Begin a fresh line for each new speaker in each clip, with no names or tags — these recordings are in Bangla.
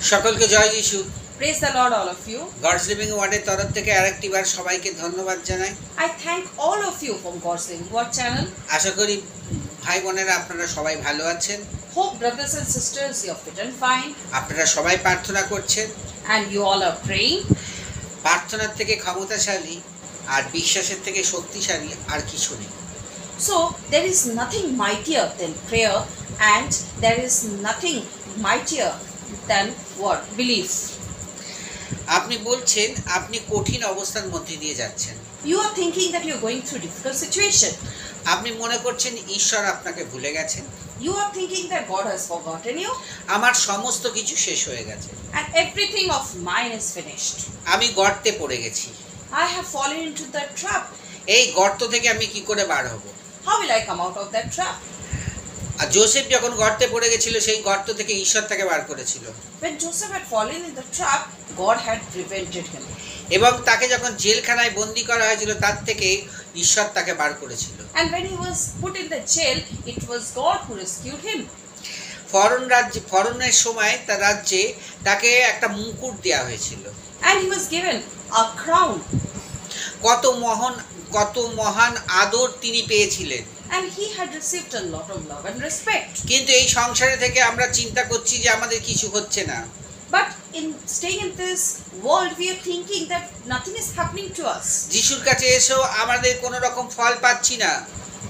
সকলকে জয় যিশু।
Praise the Lord, all of you.
God's living ওয়ার্ডের তরফ থেকে আরেকটিবার সবাইকে ধন্যবাদ জানাই।
I thank all of you from God's Living Word channel.
আশা করি ভাই বোনেরা আপনারা সবাই ভালো আছেন।
Hope brothers and sisters you are fit and fine.
আপনারা সবাই প্রার্থনা করছেন
And you all are praying.
প্রার্থনার থেকে ক্ষমতাশালী আর বিশ্বাসের থেকে শক্তিশালী আর কিছু নেই।
So there is nothing mightier than prayer, and there is nothing mightier than what? Belief.
আপনি বলছেন আপনি কঠিন অবস্থার মধ্যে দিয়ে যাচ্ছেন।
You are thinking that you are going through difficult situation.
আপনি মনে করছেন ঈশ্বর আপনাকে ভুলে গেছেন।
You are thinking that God has forgotten you.
আমার সমস্ত কিছু শেষ হয়ে গেছে।
And everything of mine is finished.
আমি গর্তে পড়ে গেছি।
I have fallen into that trap.
এই গর্ত থেকে আমি কি করে বার হব?
How will I come out of that trap?
আর জোসেফ যখন গর্তে পড়ে গেছিল সেই গর্ত থেকে ঈশ্বর তাকে বার করেছিল।
When Joseph had fallen in the trap, God had prevented him.
এবং তাকে যখন জেলখানায় বন্দী করা হয়েছিল তার থেকে ঈশ্বর তাকে বার করেছিল।
And when he was put in the jail, it was God who rescued him.
ফরনের সময় তার রাজ্যে তাকে একটা মুকুট দেওয়া হয়েছিল।
And he was given a crown.
কত মহান আদর তিনি পেয়েছিলেন।
And he had received a lot of love and respect.
কিন্তু এই সংসারে থেকে আমরা চিন্তা করছি যে আমাদের কিছু হচ্ছে না।
But in staying in this world, we are thinking that nothing is happening to us.
যিশুর কাছে এসেও আমাদের কোনো রকম ফল পাচ্ছি না।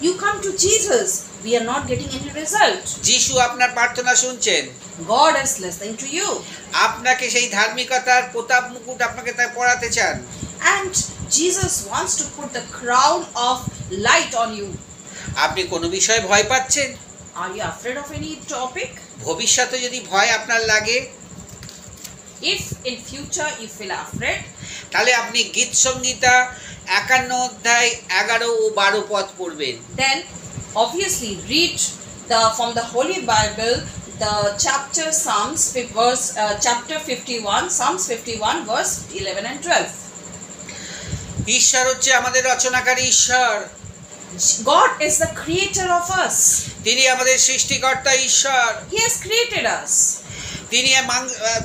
You come to Jesus, we are not getting any result.
যিশু আপনার প্রার্থনা শুনছেন।
God is listening to you.
আপনাকে সেই ধার্মিকতার প্রতাপ মুকুট আপনাকে তাই পরাতে চান।
And Jesus wants to put the crown of light on you.
আপনি কোনো বিষয়ে ভয় পাচ্ছেন?
Are you afraid of any topic?
ভবিষ্যতে যদি ভয় আপনার লাগে,
If in future you feel afraid,
তাহলে আপনি গীত সংহিতা 51 অধ্যায় 11 ও 12 পদ পড়বেন।
then obviously read from the Holy Bible the chapter chapter 51, Psalms 51 verse 11 and 12.
ঈশ্বর হচ্ছে আমাদের রচনাকারী ঈশ্বর।
God is the creator of us.
তিনি আমাদের সৃষ্টিকর্তা ঈশ্বর।
He has created us.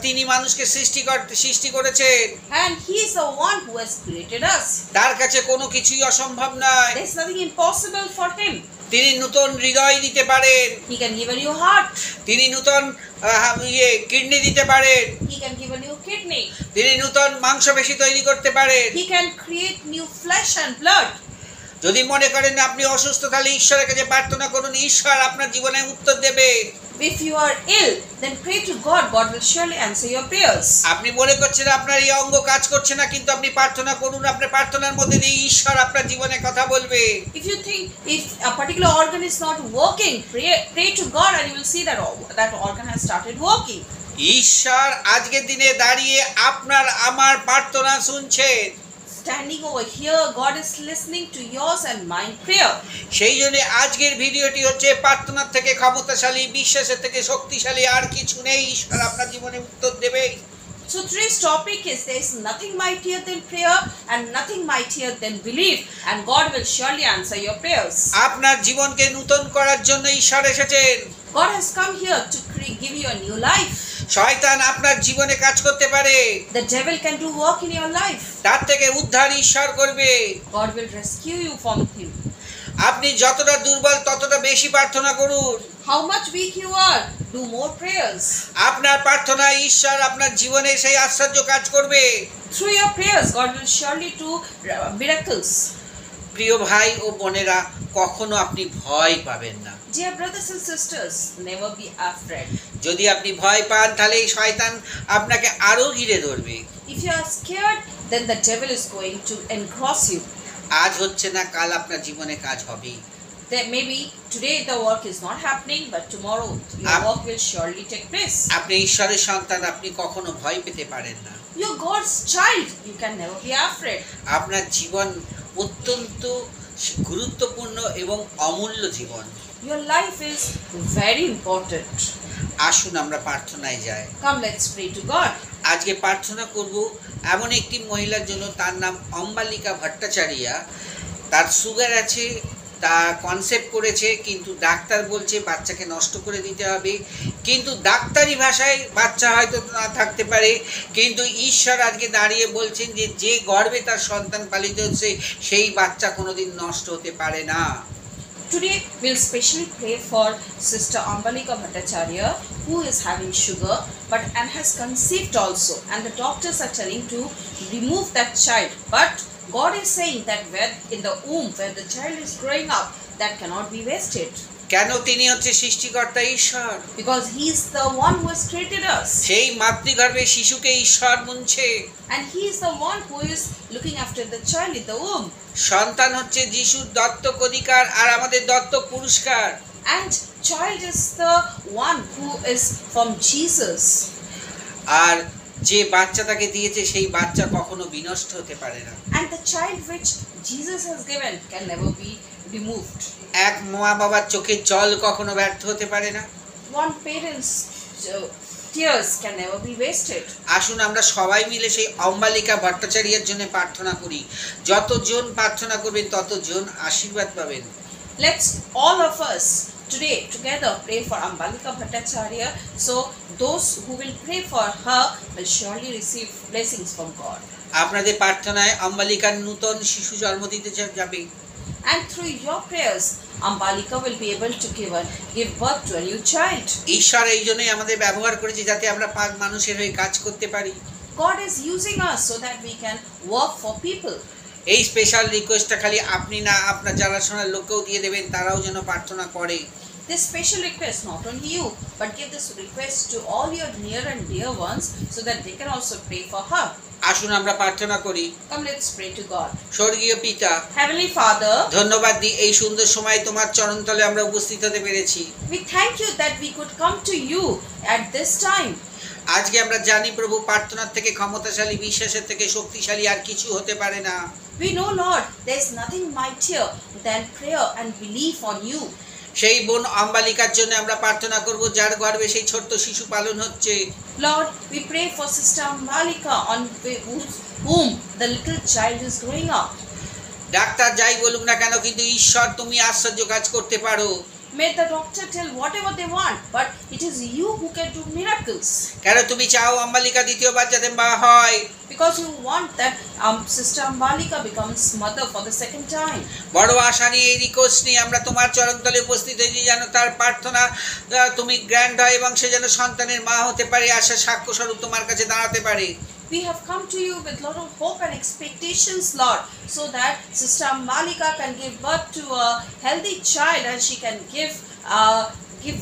তিনি মানুষকে সৃষ্টি করেছেন।
And he is the one who has created us.
তার কাছে কোনো কিছুই অসম্ভব নয়।
There is nothing impossible for him.
তিনি নতুন হৃদয় দিতে পারেন।
He can give a new heart.
তিনি নতুন কিডনি দিতে পারেন।
He can give a new kidney.
তিনি নতুন মাংসপেশি তৈরি করতে পারেন।
He can create new flesh and blood.
যদি মনে করেন আপনি অসুস্থ তাহলে ঈশ্বরের কাছে প্রার্থনা করুন, ঈশ্বর আপনার জীবনে উত্তর দেবে।
If you are ill, then pray to God. God will surely answer your prayers.
আপনি মনে করছেন আপনার এই অঙ্গ কাজ করছে না, কিন্তু আপনি প্রার্থনা করুন, আপনার প্রার্থনার মধ্যে দিয়ে ঈশ্বর আপনার জীবনে কথা বলবে।
If you think if a particular organ is not working, pray to God and you will see that that organ has started working.
ঈশ্বর আজকের দিনে দাঁড়িয়ে আপনার আমার প্রার্থনা শুনছেন।
Standing over here, God is listening to yours and mine prayer.
সেই জন্য আজকের ভিডিওটি হচ্ছে প্রার্থনার থেকে ক্ষমতাশালী, বিশ্বাসের থেকে শক্তিশালী আর কিছু নেই, ঈশ্বর আপনার জীবনে উত্তর দেবে।
So today's topic is there is nothing mightier than prayer and nothing mightier than belief, and God will surely answer your prayers.
আপনার জীবনকে নূতন করার জন্য ঈশ্বর এসেছেন।
God has come here to give you a new life.
শয়তান আপনার জীবনে কাজ করতে পারে।
The devil can do work in your life.
তার থেকে উদ্ধার ঈশ্বর করবে।
God will rescue you from him.
আপনি যতটা দুর্বল ততটা বেশি প্রার্থনা করুন।
How much weak you are, do more prayers.
আপনার প্রার্থনা ঈশ্বর আপনার জীবনে সেই আশ্চর্য কাজ করবে।
Through your prayers, God will surely do miracles.
প্রিয় ভাই ও বোনেরা, কখনো আপনি ভয় পাবেন না।
Dear brothers and sisters, never be afraid.
যদি আপনি ভয় পান তাহলে এই শয়তান আপনাকে আরো ঘিরে ধরবে।
If you are scared, then the devil is going to engross you.
আজ হচ্ছে না, কাল আপনার জীবনে কাজ হবে।
That maybe today the work is not happening, but tomorrow your work will surely take place.
আপনি ঈশ্বরের সন্তান, আপনি কখনো ভয় পেতে পারেন না।
You're God's child, you can never be afraid.
আপনার জীবন অত্যন্ত গুরুত্বপূর্ণ এবং অমূল্য জীবন।
Your life is very important.
আসুন আমরা প্রার্থনায় যাই।
Come, let's pray to God.
আজকে প্রার্থনা করব এমন একটি মহিলার জন্য, তার নাম অম্বালিকা ভট্টাচার্যা। তার সুগার আছে তা কনসেপ্ট করেছে, কিন্তু ডাক্তার বলছে বাচ্চাকে নষ্ট করে দিতে হবে। কিন্তু ডাক্তারি ভাষায় বাচ্চা হয়তো না থাকতে পারে, কিন্তু ঈশ্বর আজকে দাঁড়িয়ে বলছেন যে যে গর্ভে তার সন্তান পালিত হচ্ছে সেই বাচ্চা কোনোদিন নষ্ট হতে পারে না।
Today we'll specially pray for Sister Ambalika Bhattacharya, who is having sugar and has conceived also, and the doctors are telling to remove that child. But God is saying that where in the womb where the child is growing up, that cannot be wasted.
কেন? তিনি হচ্ছে সৃষ্টিকর্তা ঈশ্বর।
Because he is the one who has created us.
সেই মাতৃগর্ভে শিশুকে ঈশ্বর মুনছে।
And he is the one who is looking after the child in the womb.
সন্তান হচ্ছে যিশুর দত্তক অধিকার আর আমাদের দত্তক পুরস্কার।
And child is the one who is from Jesus.
আর যে বাচ্চা তাকে দিয়েছে সেই বাচ্চা কখনো বিনষ্ট হতে পারে না।
And the child which Jesus has given can never be removed.
এক মা বাবার চোখের জল কখনো ব্যর্থ হতে পারে না।
One parent's tears can never be wasted.
আসুন আমরা সবাই মিলে সেই অম্বালিকা ভট্টাচার্যের জন্য প্রার্থনা করি। যতজন প্রার্থনা করবেন ততজন আশীর্বাদ পাবেন।
Let's all of us today together pray for Ambalika Bhattacharya, so those who will pray for her will surely receive blessings from God.
আপনাদের প্রার্থনায় অম্বালিকার নূতন শিশু জন্ম দিতে যাবে।
And through your prayers, Ambalika will be able to give birth to a new child.
ঈশ্বর এই জন্যই আমাদের ব্যবহার করেছে যাতে আমরা মানুষের হয়ে কাজ করতে পারি।
God is using us so that we can work for people.
এই স্পেশাল রিকোয়েস্টটা খালি আপনি না, আপনার জানাশোনার লোককেও দিয়ে দেবেন, তারাও যেন প্রার্থনা করে।
This special request not only you, but give this request to all your near and dear ones so that they can also pray for her.
আসুন আমরা প্রার্থনা করি।
Come, let's pray to God.
স্বর্গীয় পিতা,
Heavenly Father,
ধন্যবাদ দিই এই সুন্দর সময় তোমার চরণতলে আমরা উপস্থিত হতে পেরেছি।
we thank you that we could come to you at this time.
আজকে আমরা জানি প্রভু, প্রার্থনার থেকে ক্ষমতাশালী, বিশ্বাসের থেকে শক্তিশালী আর কিছু হতে পারে না।
We know, Lord, there is nothing mightier than prayer and belief on you.
সেই বোন অম্বালিকার জন্য আমরা প্রার্থনা করব যার গর্ভে সেই ছোট্ট শিশু পালন হচ্ছে।
Lord, we pray for Sister Ambalika on whom the little child is growing up.
Doctor যাই বলুক না কেন, কিন্তু ঈশ্বর তুমি আশ্চর্য কাজ করতে পারো।
May the doctor tell whatever they want, but it is you who can do miracles.
কেন তুমি চাও অম্বালিকা দ্বিতীয়বার যাতে মা হয়?
Because you want that Sister Ambalika becomes mother for the second time.
বড় আশা নিয়ে এই রিকোয়েস্ট নিয়ে আমরা তোমার চরণতলে উপস্থিত হয়েছি, যেন তার প্রার্থনা তুমি গ্র্যান্ড হয় এবং সে যেন সন্তানের মা হতে পারে, আশা সাক্ষ্য স্বরূপ তোমার কাছে দাঁড়াতে পারে।
We have come to you with a lot of hope and expectations, Lord, so that Sister Ambalika can give birth to a healthy child and she can give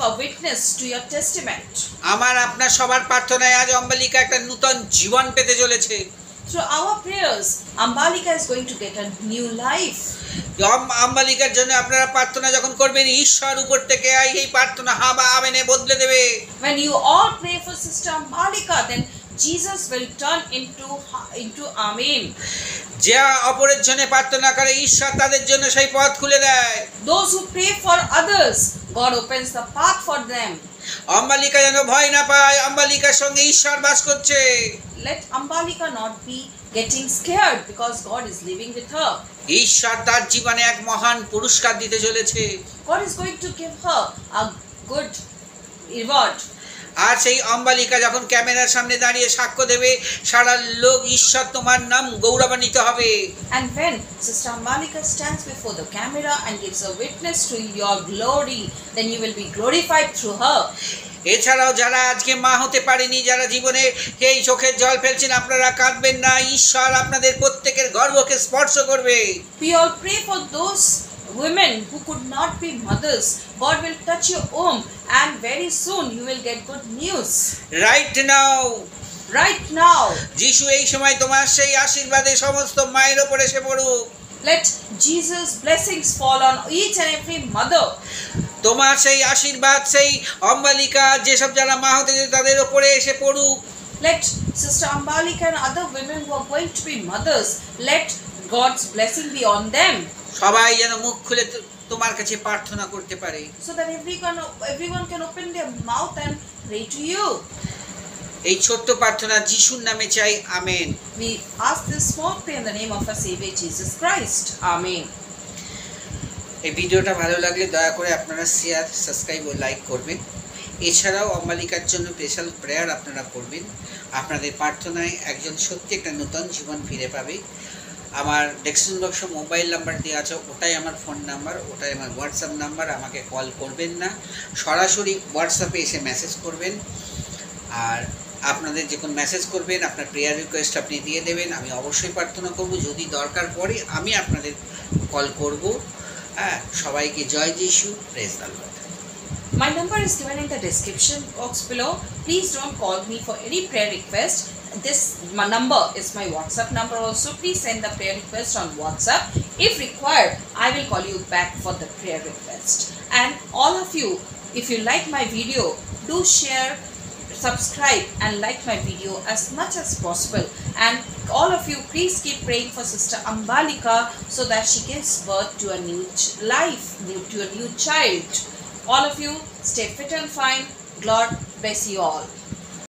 a witness to your testament.
আমার আপনার সবার প্রার্থনায় আজ অম্বালিকা একটা নূতন জীবন পেতে চলেছে।
Through our prayers, Ambalika is going to get a new life.
অম্বালিকার জন্য আপনারা প্রার্থনা যখন করবেন, ঈশ্বর উপর থেকে এই প্রার্থনা হাবা আমেনে বদলে দেবে।
When you all pray for Sister Ambalika, then Jesus will turn into Amen.
যে অপরের জন্য প্রার্থনা করে ঈশ্বর তাদের জন্য সেই পথ খুলে দেয়।
Those who pray for others, God opens the path for them.
Ambalika যেন ভয় না পায়, অম্বালিকার সঙ্গে ঈশ্বর বাস করছে।
Let Ambalika not be getting scared because God is living with her.
ঈশ্বর তার জীবনে এক মহান পুরস্কার দিতে চলেছে।
God is going to give her a good reward.
আর সেই অম্বালিকা যখন ক্যামেরার সামনে দাঁড়িয়ে সাক্ষ্য দেবে, সারা লোক ঈশ্বর তোমার নাম গৌরবান্বিত হবে।
And when Sister Ambalika stands before the camera and gives a witness to your glory, then you will be glorified through her.
এছাড়াও যারা আজকে মা হতে পারেনি, যারা জীবনে এই চোখের জল ফেলছেন, আপনারা কাঁদবেন না, ঈশ্বর আপনাদের প্রত্যেকের গর্ভকে স্পর্শ করবে।
We all pray for those women who could not be mothers. God will touch your womb and very soon you will get good news.
Right now,
Right now,
যিশু এই সময় তোমার সেই আশীর্বাদে সমস্ত মায়ের উপর এসে পড়ুক।
let Jesus' blessings fall on each and every mother.
তোমার সেই আশীর্বাদ সেই অম্বালিকা যেসব যারা মা হতে তাদের উপরে এসে পড়ুক।
Let Sister Ambalika and other women who are going to be mothers, let God's blessing be on them.
সবাই যেন মুখ খুলে তোমার কাছে প্রার্থনা করতে পারে।
So that everyone can open their mouth and pray to you.
এই ছোট্ট প্রার্থনা যিশুর নামে চাই, amen.
We ask this small prayer in the name of our Savior Jesus Christ. Amen.
এই ভিডিওটা ভালো লাগলে দয়া করে আপনারা শেয়ার, সাবস্ক্রাইব ও লাইক করবেন। এছাড়াও অম্বালিকার জন্য স্পেশাল প্রেয়ার আপনারা করবেন। আপনাদের প্রার্থনায় একজন সত্যি একটা নতুন জীবন ফিরে পাবে। আমার ডেসক্রিপশন বক্সে মোবাইল নাম্বার দেওয়া আছে, ওটাই আমার ফোন নাম্বার, ওটাই আমার হোয়াটসঅ্যাপ নাম্বার। আমাকে কল করবেন না, সরাসরি হোয়াটসঅ্যাপে এসে মেসেজ করবেন। আর আপনাদের যখন মেসেজ করবেন আপনার প্রেয়ার রিকোয়েস্ট আপনি দিয়ে দেবেন, আমি অবশ্যই প্রার্থনা করব। যদি দরকার পড়ে আমি আপনাদের কল করব। হ্যাঁ, সবাইকে জয় যিশু, praise the Lord.
My number is given in the description box below. Please don't call me for any prayer request. This my number is my WhatsApp number also. Please send the prayer request on WhatsApp. If required, I will call you back for the prayer request. And all of you, if you like my video, do share, subscribe and like my video as much as possible. And all of you, please keep praying for Sister Ambalika so that she gives birth to a new life, to a new child. All of you, stay fit and fine. God bless you all.